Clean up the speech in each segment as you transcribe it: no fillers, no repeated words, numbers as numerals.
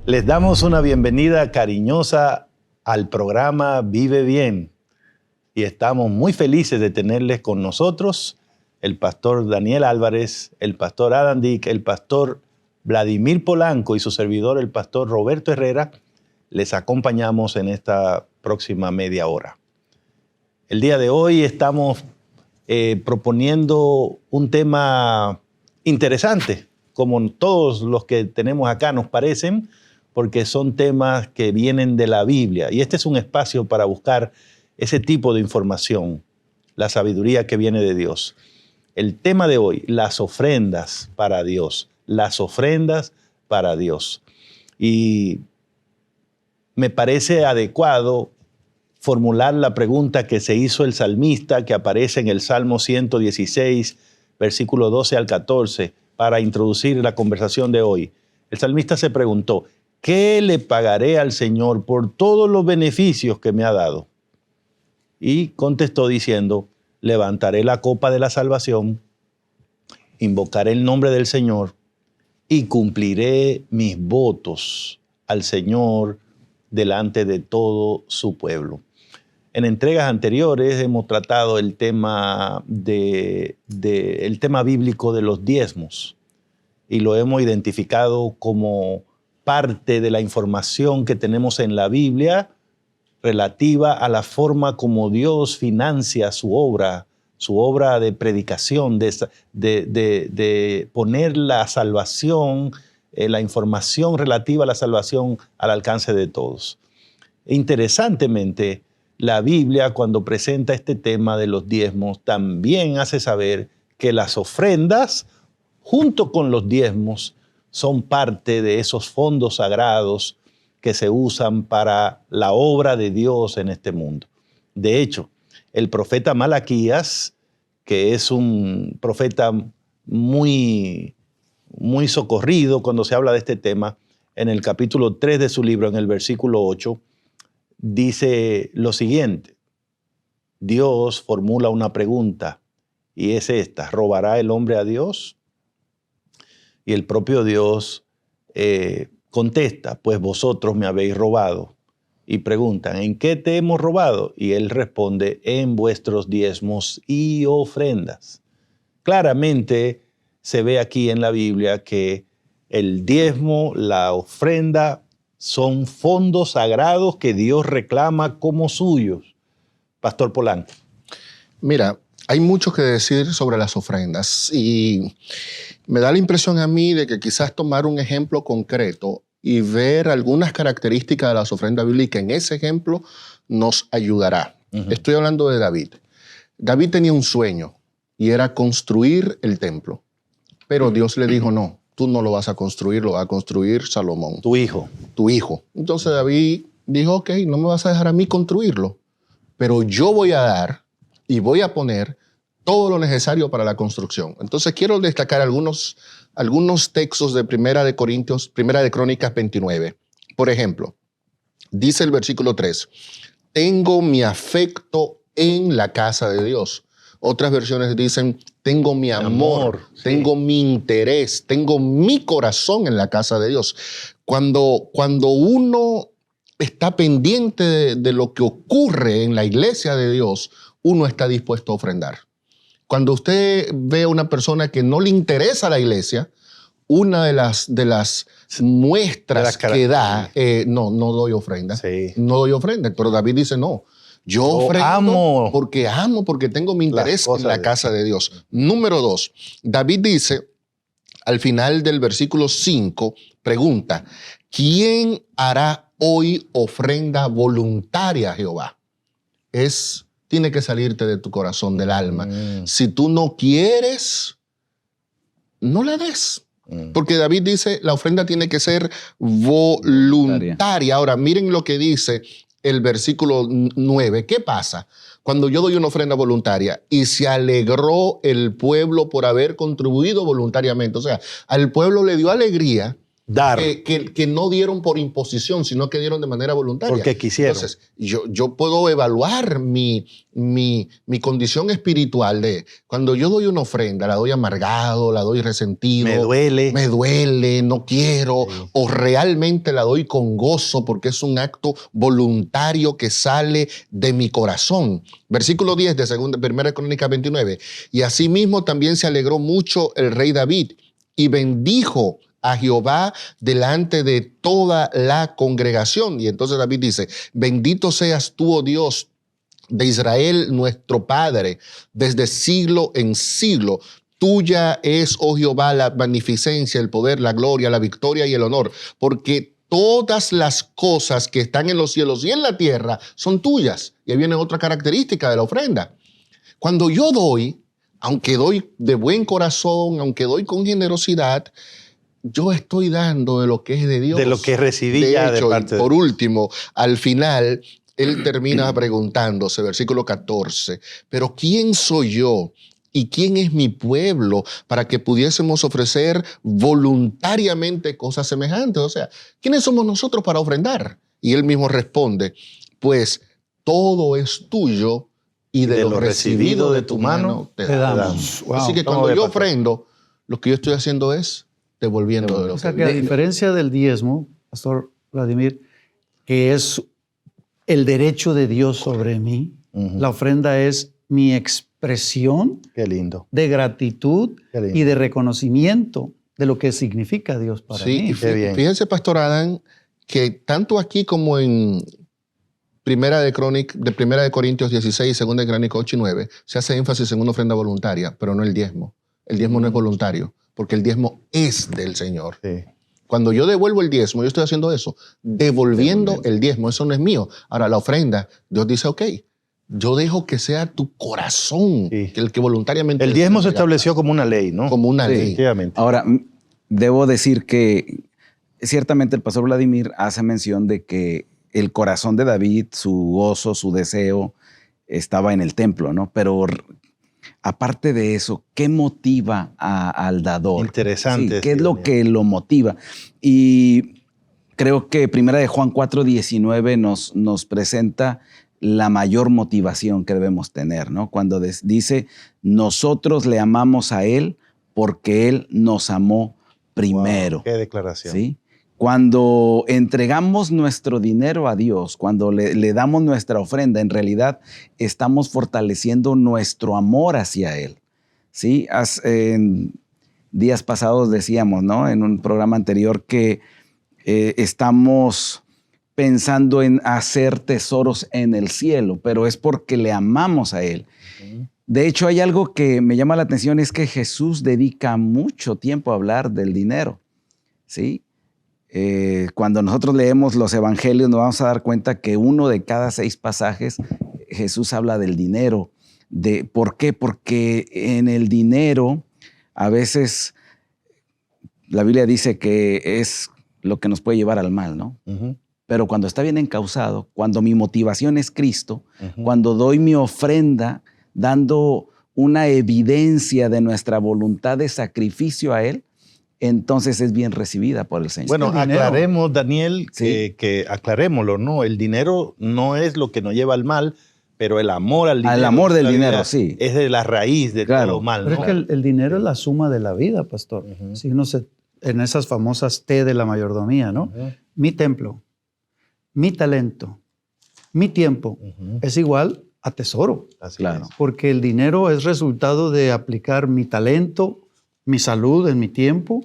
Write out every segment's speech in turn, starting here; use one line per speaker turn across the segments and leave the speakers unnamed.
Les damos una bienvenida cariñosa al programa Vive Bien y estamos muy felices de tenerles con nosotros el pastor Daniel Álvarez, el pastor Adam Dick, el pastor Vladimir Polanco y su servidor, el pastor Roberto Herrera. Les acompañamos en esta próxima media hora. El día de hoy estamos proponiendo un tema interesante, como todos los que tenemos acá nos parecen, porque son temas que vienen de la Biblia. Y este es un espacio para buscar ese tipo de información, la sabiduría que viene de Dios. El tema de hoy, las ofrendas para Dios, las ofrendas para Dios. Y me parece adecuado formular la pregunta que se hizo el salmista, que aparece en el Salmo 116, versículo 12 al 14, para introducir la conversación de hoy. El salmista se preguntó, ¿qué le pagaré al Señor por todos los beneficios que me ha dado? Y contestó diciendo, levantaré la copa de la salvación, invocaré el nombre del Señor y cumpliré mis votos al Señor delante de todo su pueblo. En entregas anteriores hemos tratado el tema bíblico de los diezmos y lo hemos identificado como parte de la información que tenemos en la Biblia relativa a la forma como Dios financia su obra de predicación, de poner la salvación, la información relativa a la salvación al alcance de todos. Interesantemente, la Biblia, cuando presenta este tema de los diezmos, también hace saber que las ofrendas, junto con los diezmos, son parte de esos fondos sagrados que se usan para la obra de Dios en este mundo. De hecho, el profeta Malaquías, que es un profeta muy socorrido cuando se habla de este tema, en el capítulo 3 de su libro, en el versículo 8, dice lo siguiente. Dios formula una pregunta y es esta: ¿robará el hombre a Dios? Y el propio Dios contesta, pues vosotros me habéis robado. Y preguntan, ¿en qué te hemos robado? Y él responde, en vuestros diezmos y ofrendas. Claramente se ve aquí en la Biblia que el diezmo, la ofrenda, son fondos sagrados que Dios reclama como suyos. Pastor Polanco.
Mira, hay mucho que decir sobre las ofrendas y me da la impresión a mí de que quizás tomar un ejemplo concreto y ver algunas características de las ofrendas bíblicas en ese ejemplo nos ayudará. Estoy hablando de David. David tenía un sueño y era construir el templo, pero Dios le dijo, no, tú no lo vas a construir, lo va a construir Salomón.
Tu hijo.
Tu hijo. Entonces David dijo, ok, no me vas a dejar a mí construirlo, pero yo voy a dar y voy a poner todo lo necesario para la construcción. Entonces quiero destacar algunos textos de Primera de Crónicas 29. Por ejemplo, dice el versículo 3, tengo mi afecto en la casa de Dios. Otras versiones dicen, tengo mi amor, tengo mi interés, tengo mi corazón en la casa de Dios. Cuando uno está pendiente de lo que ocurre en la iglesia de Dios, uno está dispuesto a ofrendar. Cuando usted ve a una persona que no le interesa la iglesia, una de las muestras que da, no doy ofrenda. Sí. No doy ofrenda. Pero David dice, no, yo ofrendo porque tengo mi interés en la casa de Dios. Número 2, David dice, al final del versículo 5, pregunta, ¿quién hará hoy ofrenda voluntaria a Jehová? Tiene que salirte de tu corazón, del alma. Si tú no quieres, no la des. Porque David dice, la ofrenda tiene que ser voluntaria. Ahora, miren lo que dice el versículo 9. ¿Qué pasa cuando yo doy una ofrenda voluntaria y se alegró el pueblo por haber contribuido voluntariamente? O sea, al pueblo le dio alegría
Dar.
que no dieron por imposición, sino que dieron de manera voluntaria.
Porque quisieron.
Entonces, yo puedo evaluar mi condición espiritual de cuando yo doy una ofrenda, la doy amargado, la doy resentido. Me duele, no quiero, sí. O realmente la doy con gozo porque es un acto voluntario que sale de mi corazón. Versículo 10 de 1 Crónicas 29. Y asimismo también se alegró mucho el rey David y bendijo a Jehová delante de toda la congregación. Y entonces David dice, bendito seas tú, oh Dios de Israel, nuestro Padre, desde siglo en siglo. Tuya es, oh Jehová, la magnificencia, el poder, la gloria, la victoria y el honor, porque todas las cosas que están en los cielos y en la tierra son tuyas. Y ahí viene otra característica de la ofrenda. Cuando yo doy, aunque doy de buen corazón, aunque doy con generosidad, yo estoy dando de lo que es de Dios.
De lo que recibí
de
ya
hecho,
de parte
y por último, al final, él termina preguntándose, versículo 14, pero ¿quién soy yo y quién es mi pueblo para que pudiésemos ofrecer voluntariamente cosas semejantes? O sea, ¿quiénes somos nosotros para ofrendar? Y él mismo responde, pues todo es tuyo y de lo recibido de tu mano te damos. Wow. Así que cuando yo ofrendo, lo que yo estoy haciendo es devolviendo de lo
que a diferencia del diezmo, Pastor Vladimir, que es el derecho de Dios sobre mí, la ofrenda es mi expresión de gratitud y de reconocimiento de lo que significa Dios para mí.
Fíjense, Pastor Adán, que tanto aquí como en Primera de Corintios 16, Segunda de Crónicas 8 y 9, se hace énfasis en una ofrenda voluntaria, pero no el diezmo. El diezmo no es voluntario, porque el diezmo es del Señor. Sí. Cuando yo devuelvo el diezmo, yo estoy haciendo eso, devolviendo el diezmo, eso no es mío. Ahora, la ofrenda, Dios dice, ok, yo dejo que sea tu corazón, que el que voluntariamente...
El diezmo se estableció como una ley, ¿no?
Como una ley.
Ahora, debo decir que ciertamente el pastor Vladimir hace mención de que el corazón de David, su gozo, su deseo, estaba en el templo, ¿no? Pero aparte de eso, ¿qué motiva al dador?
Interesante.
Sí, ¿qué es lo que lo motiva? Y creo que Primera de Juan 4:19 nos presenta la mayor motivación que debemos tener, ¿no? Cuando dice, nosotros le amamos a Él porque Él nos amó primero.
Wow, qué declaración.
¿Sí? Cuando entregamos nuestro dinero a Dios, cuando le damos nuestra ofrenda, en realidad estamos fortaleciendo nuestro amor hacia Él. ¿Sí? En días pasados decíamos, ¿no? En un programa anterior que estamos pensando en hacer tesoros en el cielo, pero es porque le amamos a Él. De hecho, hay algo que me llama la atención, es que Jesús dedica mucho tiempo a hablar del dinero. ¿Sí? Cuando nosotros leemos los evangelios nos vamos a dar cuenta que 1 de cada 6 pasajes Jesús habla del dinero. ¿Por qué? Porque en el dinero a veces la Biblia dice que es lo que nos puede llevar al mal, ¿no? Pero cuando está bien encauzado, cuando mi motivación es Cristo, cuando doy mi ofrenda dando una evidencia de nuestra voluntad de sacrificio a Él, entonces es bien recibida por el Señor.
Bueno, aclaremos, Daniel, ¿sí? que aclarémoslo, ¿no? El dinero no es lo que nos lleva al mal, pero el amor al dinero.
Al amor del dinero, sí.
Es de la raíz de todo mal, ¿no?
Pero es que el dinero es la suma de la vida, pastor. Si uno en esas famosas T de la mayordomía, ¿no? Mi templo, mi talento, mi tiempo es igual a tesoro.
Así es.
Porque el dinero es resultado de aplicar mi talento, mi salud, en mi tiempo,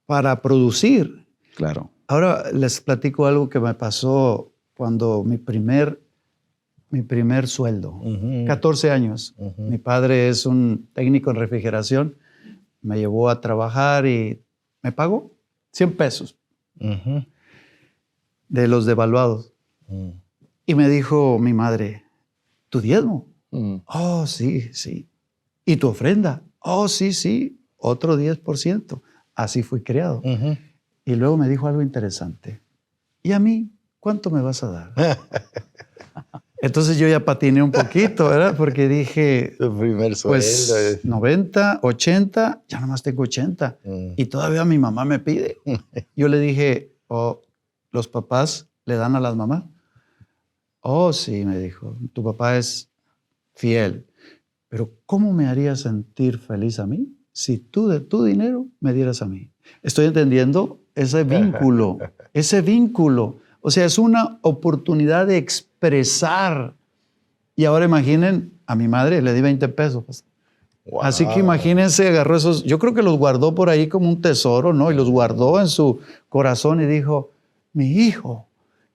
para producir.
Claro.
Ahora les platico algo que me pasó cuando mi primer sueldo, 14 años. Mi padre es un técnico en refrigeración, me llevó a trabajar y me pagó 100 pesos de los devaluados. Y me dijo mi madre, ¿tu diezmo? Oh, sí, sí. ¿Y tu ofrenda? Oh, sí, sí, otro 10%. Así fui criado. Y luego me dijo algo interesante. ¿Y a mí cuánto me vas a dar? Entonces yo ya patiné un poquito, ¿verdad? Porque dije,
Tu primer sueldo.
pues 90, 80, ya nomás tengo 80. Y todavía mi mamá me pide. Yo le dije, ¿los papás le dan a las mamás? Oh, sí, me dijo, tu papá es fiel. Pero ¿cómo me haría sentir feliz a mí si tú de tu dinero me dieras a mí? Estoy entendiendo ese vínculo, ese vínculo. O sea, es una oportunidad de expresar. Y ahora imaginen, a mi madre le di 20 pesos. Pues. Wow. Así que imagínense, agarró esos, yo creo que los guardó por ahí como un tesoro, ¿no? Y los guardó en su corazón y dijo, mi hijo,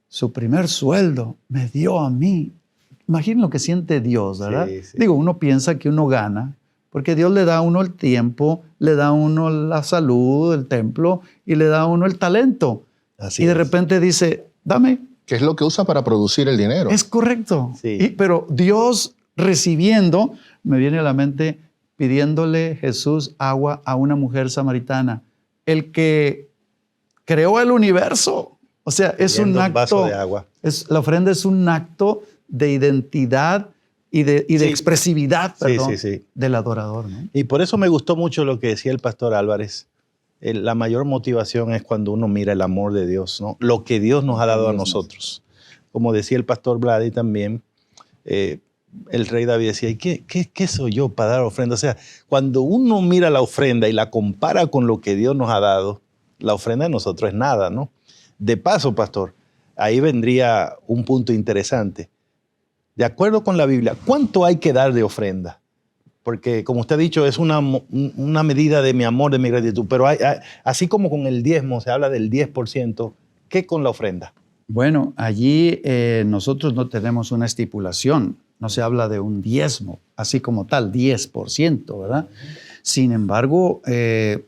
su primer sueldo me dio a mí. Imaginen lo que siente Dios, ¿verdad? Sí, sí. Digo, uno piensa que uno gana, porque Dios le da a uno el tiempo, le da a uno la salud, el templo, y le da a uno el talento. Así y de repente dice, dame.
Que es lo que usa para producir el dinero.
Es correcto. Sí. Pero Dios recibiendo, me viene a la mente, pidiéndole Jesús agua a una mujer samaritana. El que creó el universo. O sea, es un acto. Un vaso de agua. La ofrenda es un acto de identidad y de expresividad, perdón, del adorador, ¿no?
Y por eso me gustó mucho lo que decía el pastor Álvarez. La mayor motivación es cuando uno mira el amor de Dios, ¿no? Lo que Dios nos ha dado a nosotros. Como decía el pastor Vladi también, el rey David decía, ¿y qué soy yo para dar ofrenda? O sea, cuando uno mira la ofrenda y la compara con lo que Dios nos ha dado, la ofrenda de nosotros es nada, ¿no? De paso, pastor, ahí vendría un punto interesante. De acuerdo con la Biblia, ¿cuánto hay que dar de ofrenda? Porque, como usted ha dicho, es una medida de mi amor, de mi gratitud. Pero así como con el diezmo se habla del 10%, ¿qué con la ofrenda?
Bueno, allí nosotros no tenemos una estipulación. No se habla de un diezmo, así como tal, 10%, ¿verdad? Sin embargo,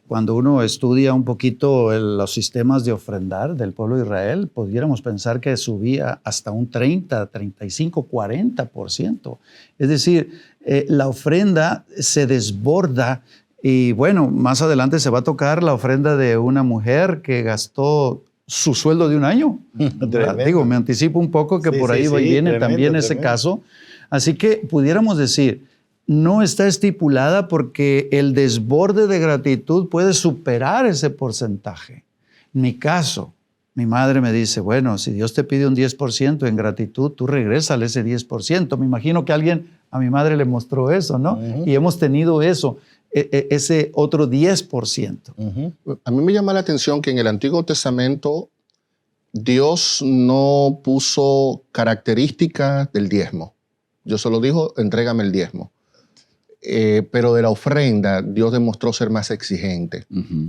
cuando uno estudia un poquito los sistemas de ofrendar del pueblo de Israel, pudiéramos pensar que subía hasta un 30, 35, 40%. Es decir, la ofrenda se desborda y bueno, más adelante se va a tocar la ofrenda de una mujer que gastó su sueldo de un año. Digo, me anticipo un poco que por ahí viene también ese caso. Así que pudiéramos decir, no está estipulada porque el desborde de gratitud puede superar ese porcentaje. En mi caso, mi madre me dice, bueno, si Dios te pide un 10% en gratitud, tú regrésale ese 10%. Me imagino que alguien a mi madre le mostró eso, ¿no? Y hemos tenido eso, ese otro 10%.
A mí me llama la atención que en el Antiguo Testamento Dios no puso características del diezmo. Dios solo dijo, entrégame el diezmo. Pero de la ofrenda, Dios demostró ser más exigente.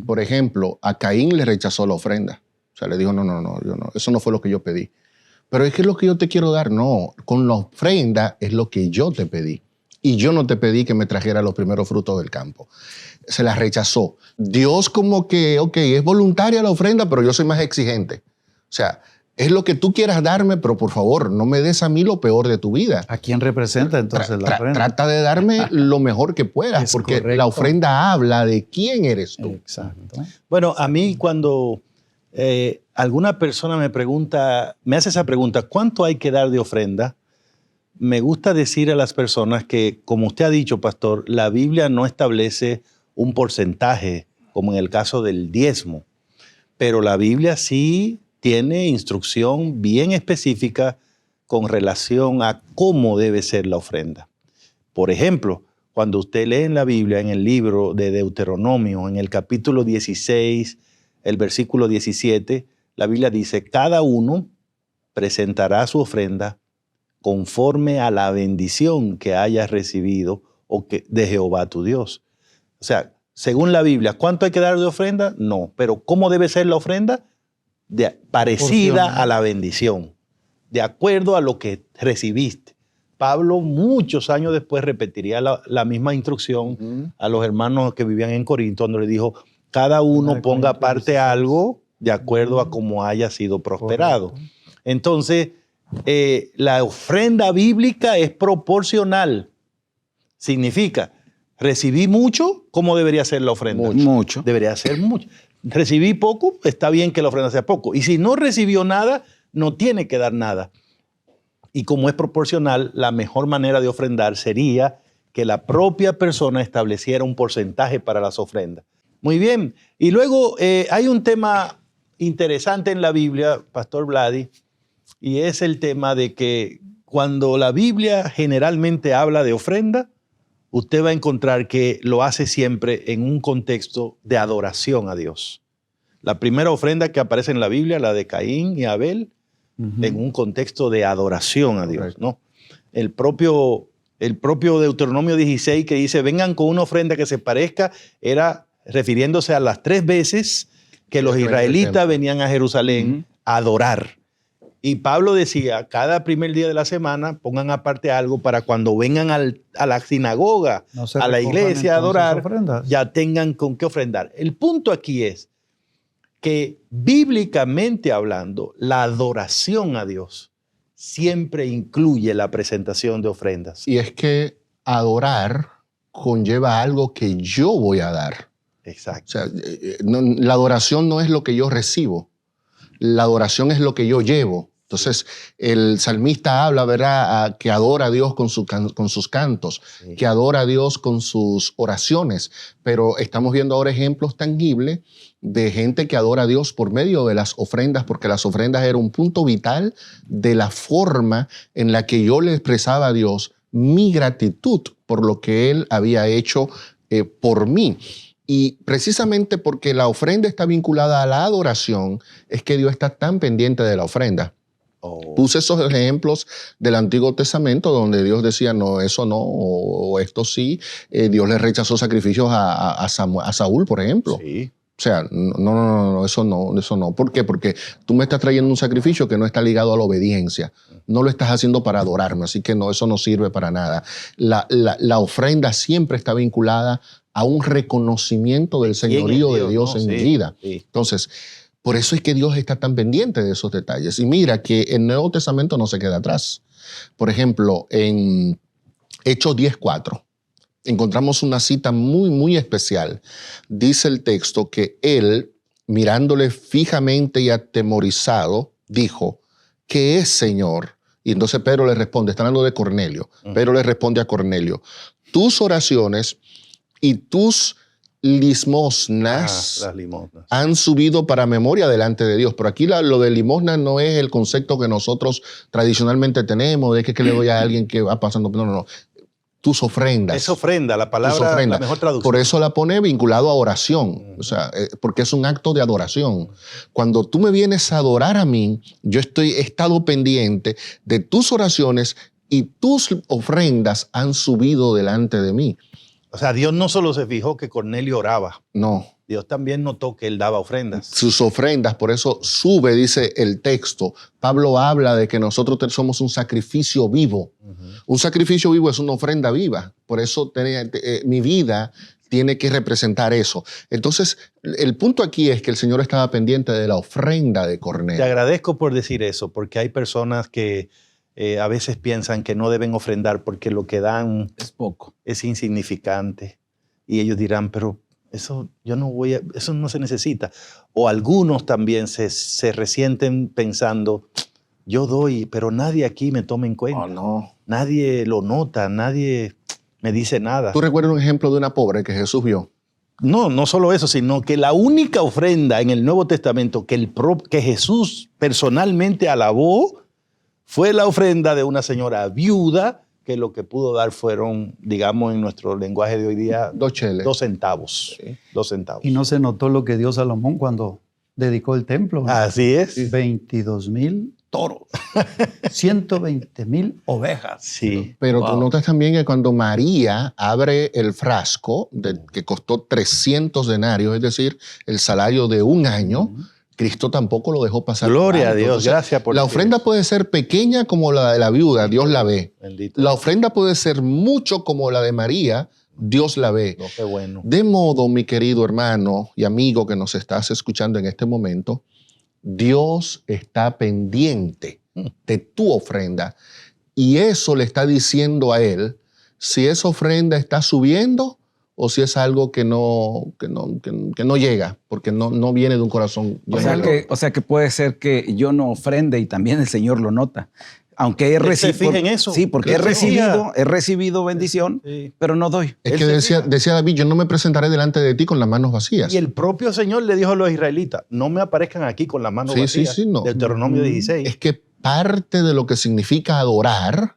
Por ejemplo, a Caín le rechazó la ofrenda. O sea, le dijo, no, eso no fue lo que yo pedí. Pero es que es lo que yo te quiero dar. No, con la ofrenda es lo que yo te pedí. Y yo no te pedí que me trajera los primeros frutos del campo. Se la rechazó. Dios como que, ok, es voluntaria la ofrenda, pero yo soy más exigente. O sea, es lo que tú quieras darme, pero por favor, no me des a mí lo peor de tu vida.
¿A quién representa entonces la ofrenda?
Trata de darme lo mejor que puedas, es porque correcto. La ofrenda habla de quién eres tú.
Exacto.
Bueno, a mí cuando alguna persona me hace esa pregunta, ¿cuánto hay que dar de ofrenda? Me gusta decir a las personas que, como usted ha dicho, pastor, la Biblia no establece un porcentaje, como en el caso del diezmo, pero la Biblia sí tiene instrucción bien específica con relación a cómo debe ser la ofrenda. Por ejemplo, cuando usted lee en la Biblia, en el libro de Deuteronomio, en el capítulo 16, el versículo 17, la Biblia dice, cada uno presentará su ofrenda conforme a la bendición que hayas recibido de Jehová tu Dios. O sea, según la Biblia, ¿cuánto hay que dar de ofrenda? No, pero ¿cómo debe ser la ofrenda? Parecida a la bendición, de acuerdo a lo que recibiste. Pablo muchos años después repetiría la misma instrucción a los hermanos que vivían en Corinto, donde le dijo, cada uno ponga aparte algo de acuerdo a cómo haya sido prosperado. Correcto. Entonces, la ofrenda bíblica es proporcional. Significa, recibí mucho, ¿cómo debería ser la ofrenda?
Mucho.
Debería ser mucho. Recibí poco, está bien que la ofrenda sea poco. Y si no recibió nada, no tiene que dar nada. Y como es proporcional, la mejor manera de ofrendar sería que la propia persona estableciera un porcentaje para las ofrendas. Muy bien. Y luego hay un tema interesante en la Biblia, Pastor Vladi, y es el tema de que cuando la Biblia generalmente habla de ofrenda, usted va a encontrar que lo hace siempre en un contexto de adoración a Dios. La primera ofrenda que aparece en la Biblia, la de Caín y Abel, en un contexto de adoración a Dios, ¿no? El propio Deuteronomio 16 que dice, vengan con una ofrenda que se parezca, era refiriéndose a las 3 veces que los israelitas venían a Jerusalén a adorar. Y Pablo decía, cada primer día de la semana pongan aparte algo para cuando vengan a la sinagoga, a la iglesia a adorar, ya tengan con qué ofrendar. El punto aquí es que bíblicamente hablando, la adoración a Dios siempre incluye la presentación de ofrendas.
Y es que adorar conlleva algo que yo voy a dar.
Exacto.
O sea, la adoración no es lo que yo recibo, la adoración es lo que yo llevo. Entonces, el salmista habla, ¿verdad?, que adora a Dios con sus cantos, sí, que adora a Dios con sus oraciones, pero estamos viendo ahora ejemplos tangibles de gente que adora a Dios por medio de las ofrendas, porque las ofrendas eran un punto vital de la forma en la que yo le expresaba a Dios mi gratitud por lo que Él había hecho por mí. Y precisamente porque la ofrenda está vinculada a la adoración, es que Dios está tan pendiente de la ofrenda. Puse esos ejemplos del Antiguo Testamento donde Dios decía, no, eso no, o esto sí. Dios le rechazó sacrificios a Saúl, por ejemplo. Sí. O sea, no, eso no. ¿Por qué? Porque tú me estás trayendo un sacrificio que no está ligado a la obediencia. No lo estás haciendo para adorarme, así que no, eso no sirve para nada. La ofrenda siempre está vinculada a un reconocimiento del señorío de Dios en mi vida. Sí. Entonces, por eso es que Dios está tan pendiente de esos detalles. Y mira que el Nuevo Testamento no se queda atrás. Por ejemplo, en Hechos 10:4, encontramos una cita muy, muy especial. Dice el texto que él, mirándole fijamente y atemorizado, dijo, ¿qué es, Señor? Y entonces Pedro le responde, está hablando de Cornelio. Pedro le responde a Cornelio, tus oraciones y tus limosnas han subido para memoria delante de Dios. Pero aquí lo de limosna no es el concepto que nosotros tradicionalmente tenemos, de que le doy a alguien que va pasando. No. Tus ofrendas.
Es ofrenda, la palabra, la mejor traducción.
Por eso la pone vinculado a oración, o sea, porque es un acto de adoración. Cuando tú me vienes a adorar a mí, yo he estado pendiente de tus oraciones y tus ofrendas han subido delante de mí.
O sea, Dios no solo se fijó que Cornelio oraba.
No.
Dios también notó que él daba ofrendas.
Sus ofrendas, por eso sube, dice el texto. Pablo habla de que nosotros somos un sacrificio vivo. Un sacrificio vivo es una ofrenda viva. Por eso mi vida tiene que representar eso. Entonces, el punto aquí es que el Señor estaba pendiente de la ofrenda de Cornelio.
Te agradezco por decir eso, porque hay personas que a veces piensan que no deben ofrendar porque lo que dan
es poco,
es insignificante. Y ellos dirán, pero eso no se necesita. O algunos también se resienten pensando, yo doy, pero nadie aquí me toma en cuenta.
Oh, no.
Nadie lo nota, nadie me dice nada.
¿Tú recuerdas un ejemplo de una pobre que Jesús vio?
No solo eso, sino que la única ofrenda en el Nuevo Testamento que Jesús personalmente alabó fue la ofrenda de una señora viuda que lo que pudo dar fueron, digamos en nuestro lenguaje de hoy día,
2 cheles.
2 centavos. Sí. 2 centavos.
Y no se notó lo que dio Salomón cuando dedicó el templo.
Así es.
22,000 toros, 120,000 ovejas.
Sí.
Pero tú notas también que cuando María abre el frasco, que costó 300 denarios, es decir, el salario de un año, Cristo tampoco lo dejó pasar.
Gloria a Dios, entonces, gracias por
la ofrenda
eso.
puede ser pequeña como la de la viuda, Dios la ve.
Bendito.
La ofrenda puede ser mucho como la de María, Dios la ve.
No, qué bueno.
De modo, mi querido hermano y amigo que nos estás escuchando en este momento, Dios está pendiente de tu ofrenda y eso le está diciendo a Él si esa ofrenda está subiendo o si es algo que no llega, porque no viene de un corazón.
O sea que puede ser que yo no ofrende y también el Señor lo nota. Aunque he
se fija en eso.
Sí, porque he recibido bendición,
Sí.
pero no doy.
Es que decía David, yo no me presentaré delante de ti con las manos vacías.
Y el propio Señor le dijo a los israelitas, no me aparezcan aquí con las manos vacías.
Sí, no.
Deuteronomio 16.
Es que parte de lo que significa adorar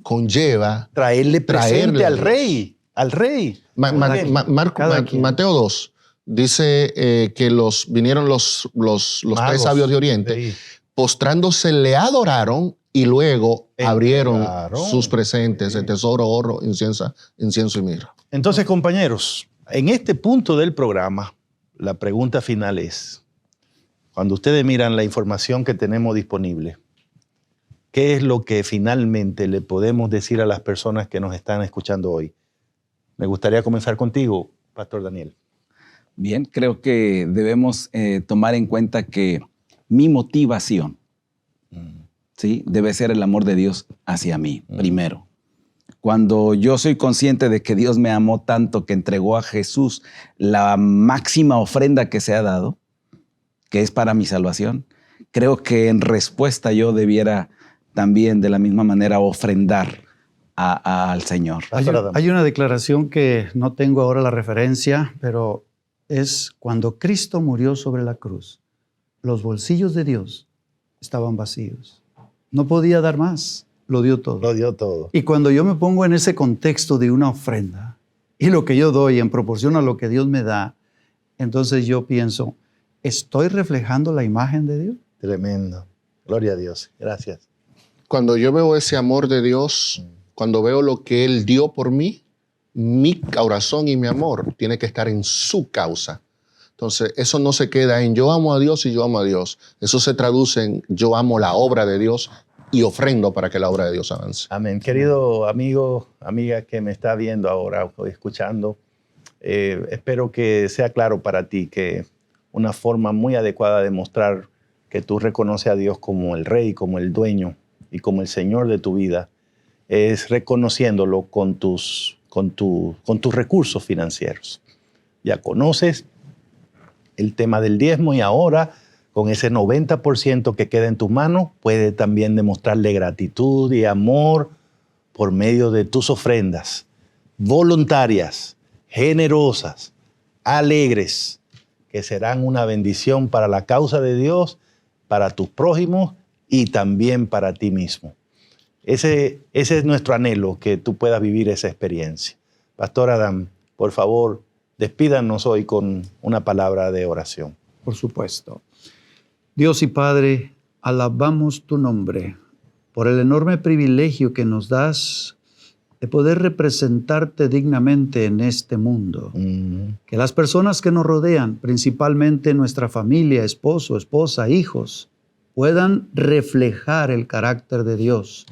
conlleva
traerle presente al rey. Al rey.
Mateo 2 dice que vinieron los
Magos,
tres sabios de Oriente,
sí.
postrándose le adoraron y luego abrieron sus presentes,
sí.
el tesoro, oro, incienso y mirra.
Entonces, compañeros, en este punto del programa, la pregunta final es, cuando ustedes miran la información que tenemos disponible, ¿qué es lo que finalmente le podemos decir a las personas que nos están escuchando hoy? Me gustaría comenzar contigo, Pastor Daniel.
Bien, creo que debemos tomar en cuenta que mi motivación, ¿sí?, debe ser el amor de Dios hacia mí, primero. Cuando yo soy consciente de que Dios me amó tanto que entregó a Jesús la máxima ofrenda que se ha dado, que es para mi salvación, creo que en respuesta yo debiera también de la misma manera ofrendar al Señor.
Hay una declaración que no tengo ahora la referencia, pero es cuando Cristo murió sobre la cruz, los bolsillos de Dios estaban vacíos. No podía dar más, lo dio todo.
Lo dio todo.
Y cuando yo me pongo en ese contexto de una ofrenda y lo que yo doy en proporción a lo que Dios me da, entonces yo pienso, ¿estoy reflejando la imagen de Dios?
Tremendo. Gloria a Dios. Gracias.
Cuando yo veo ese amor de Dios, cuando veo lo que Él dio por mí, mi corazón y mi amor tiene que estar en su causa. Entonces, eso no se queda en yo amo a Dios y yo amo a Dios. Eso se traduce en yo amo la obra de Dios y ofrendo para que la obra de Dios avance.
Amén. Querido amigo, amiga que me está viendo ahora o escuchando, espero que sea claro para ti que una forma muy adecuada de mostrar que tú reconoces a Dios como el Rey, como el dueño y como el Señor de tu vida es reconociéndolo con tus recursos financieros. Ya conoces el tema del diezmo y ahora con ese 90% que queda en tus manos puedes también demostrarle gratitud y amor por medio de tus ofrendas voluntarias, generosas, alegres, que serán una bendición para la causa de Dios, para tus prójimos y también para ti mismo. Ese es nuestro anhelo, que tú puedas vivir esa experiencia. Pastor Adam, por favor, despídanos hoy con una palabra de oración.
Por supuesto. Dios y Padre, alabamos tu nombre por el enorme privilegio que nos das de poder representarte dignamente en este mundo. Que las personas que nos rodean, principalmente nuestra familia, esposo, esposa, hijos, puedan reflejar el carácter de Dios.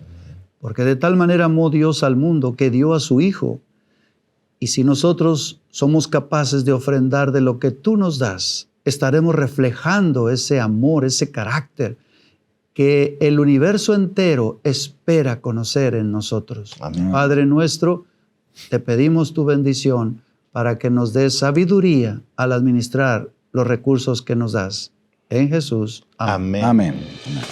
Porque de tal manera amó Dios al mundo que dio a su Hijo. Y si nosotros somos capaces de ofrendar de lo que tú nos das, estaremos reflejando ese amor, ese carácter que el universo entero espera conocer en nosotros.
Amén.
Padre nuestro, te pedimos tu bendición para que nos des sabiduría al administrar los recursos que nos das. En Jesús. Amén.
Amén.
Amén.